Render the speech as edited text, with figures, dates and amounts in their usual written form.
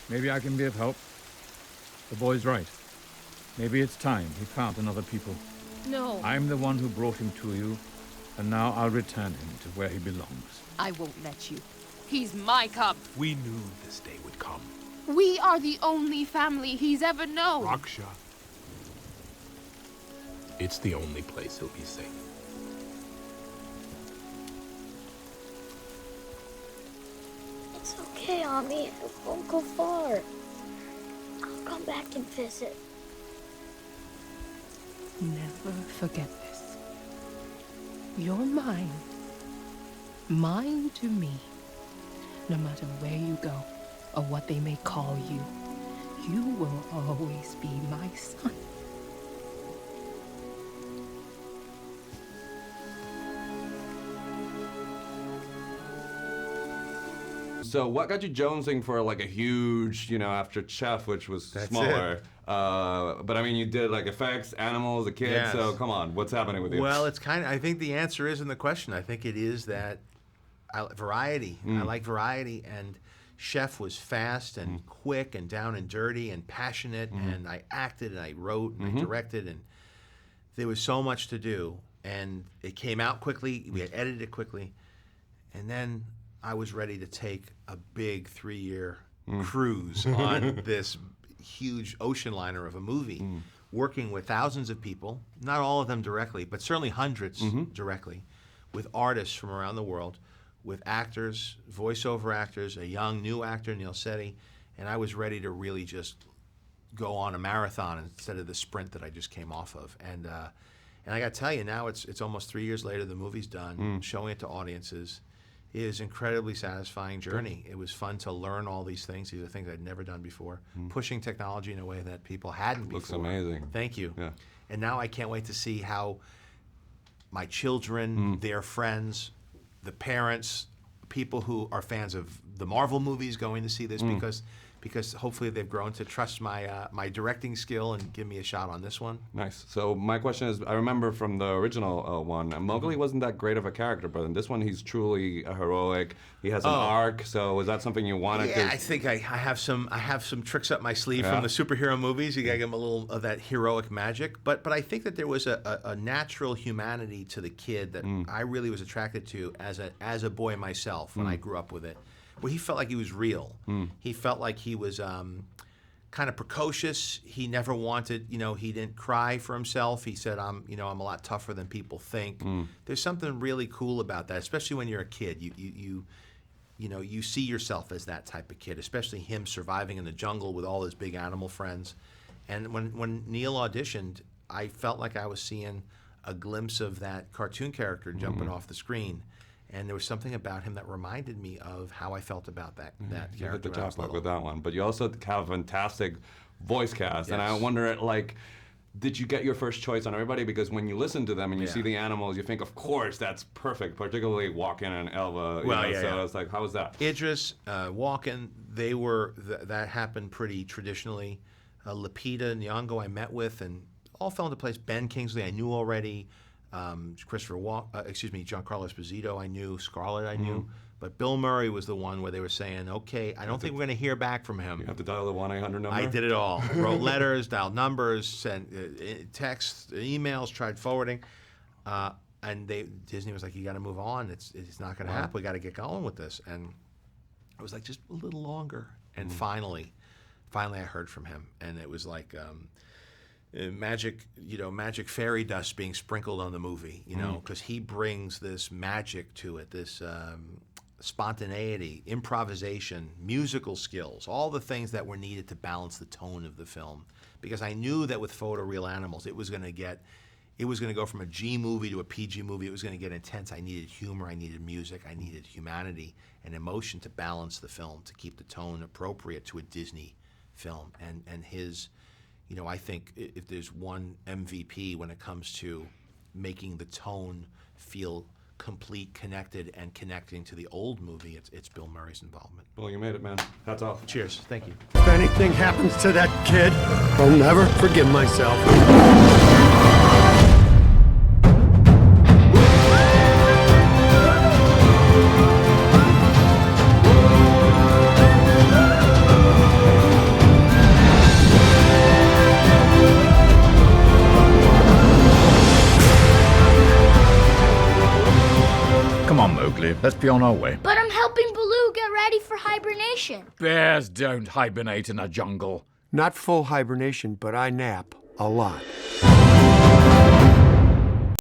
Maybe I can be of help. The boy's right. Maybe it's time he found another people. No. I'm the one who brought him to you, and now I'll return him to where he belongs. I won't let you. He's my cub. We knew this day would come. We are the only family he's ever known. Raksha. It's the only place he'll be safe. It's okay, Ami. I won't go far. I'll come back and visit. Never forget this. You're mine. Mine to me. No matter where you go, or what they may call you, you will always be my son. So what got you jonesing for like a huge, after Chef, which was That's smaller? But I mean, you did like effects, animals, a kid. Yes. So come on, what's happening with you? Well, it's I think the answer is in the question. I think it is that variety. I like variety, and Chef was fast and quick and down and dirty and passionate, and I acted and I wrote and I directed, and there was so much to do, and it came out quickly. We had edited it quickly, and then I was ready to take a big 3-year cruise on this huge ocean liner of a movie, working with thousands of people, not all of them directly, but certainly hundreds directly, with artists from around the world, with actors, voiceover actors, a young new actor, Neil Setti, and I was ready to really just go on a marathon instead of the sprint that I just came off of. And I got to tell you, now it's almost 3 years later, the movie's done, showing it to audiences. It is an incredibly satisfying journey. It was fun to learn all these things. These are things I'd never done before. Pushing technology in a way that people hadn't before. Looks amazing. Thank you. Yeah. And now I can't wait to see how my children, their friends, the parents, people who are fans of the Marvel movies going to see this because hopefully they've grown to trust my directing skill and give me a shot on this one. Nice. So my question is, I remember from the original one, Mowgli wasn't that great of a character, but in this one he's truly a heroic. He has an arc. So was that something you wanted? Yeah, I think I have some tricks up my sleeve from the superhero movies. You gotta give him a little of that heroic magic. But I think that there was a natural humanity to the kid that I really was attracted to as a boy myself when I grew up with it. Where he felt like he was real. He felt like he was kind of precocious. He never wanted, he didn't cry for himself. He said, I'm a lot tougher than people think. There's something really cool about that, especially when you're a kid. You see yourself as that type of kid, especially him surviving in the jungle with all his big animal friends. And when Neil auditioned, I felt like I was seeing a glimpse of that cartoon character jumping off the screen. And there was something about him that reminded me of how I felt about that character. You hit the jackpot with that one. But you also have a fantastic voice cast. Yes. And I wonder, did you get your first choice on everybody? Because when you listen to them and you see the animals, you think, of course, that's perfect, particularly Walken and Elva. So it's like, how was that? Idris, Walken, they were, that happened pretty traditionally. Lupita Nyong'o I met with and all fell into place. Ben Kingsley I knew already. Giancarlo Esposito I knew, Scarlett I knew, but Bill Murray was the one where they were saying, okay, I don't think we're going to hear back from him. You have to dial the 1-800 number? I did it all. Wrote letters, dialed numbers, sent texts, emails, tried forwarding, and Disney was like, you got to move on. It's not going to happen. We got to get going with this. And I was like, just a little longer. And finally I heard from him, and it was like magic fairy dust being sprinkled on the movie, because he brings this magic to it, this spontaneity, improvisation, musical skills, all the things that were needed to balance the tone of the film. Because I knew that with Photoreal Animals, it was going to go from a G movie to a PG movie. It was going to get intense. I needed humor, I needed music, I needed humanity and emotion to balance the film, to keep the tone appropriate to a Disney film. And his, I think if there's one MVP when it comes to making the tone feel complete, connected, and connecting to the old movie, it's Bill Murray's involvement. Well, you made it, man. Hats off. Cheers. Thank you. If anything happens to that kid, I'll never forgive myself. Dave. Let's be on our way. But I'm helping Baloo get ready for hibernation. Bears don't hibernate in a jungle. Not full hibernation, but I nap a lot.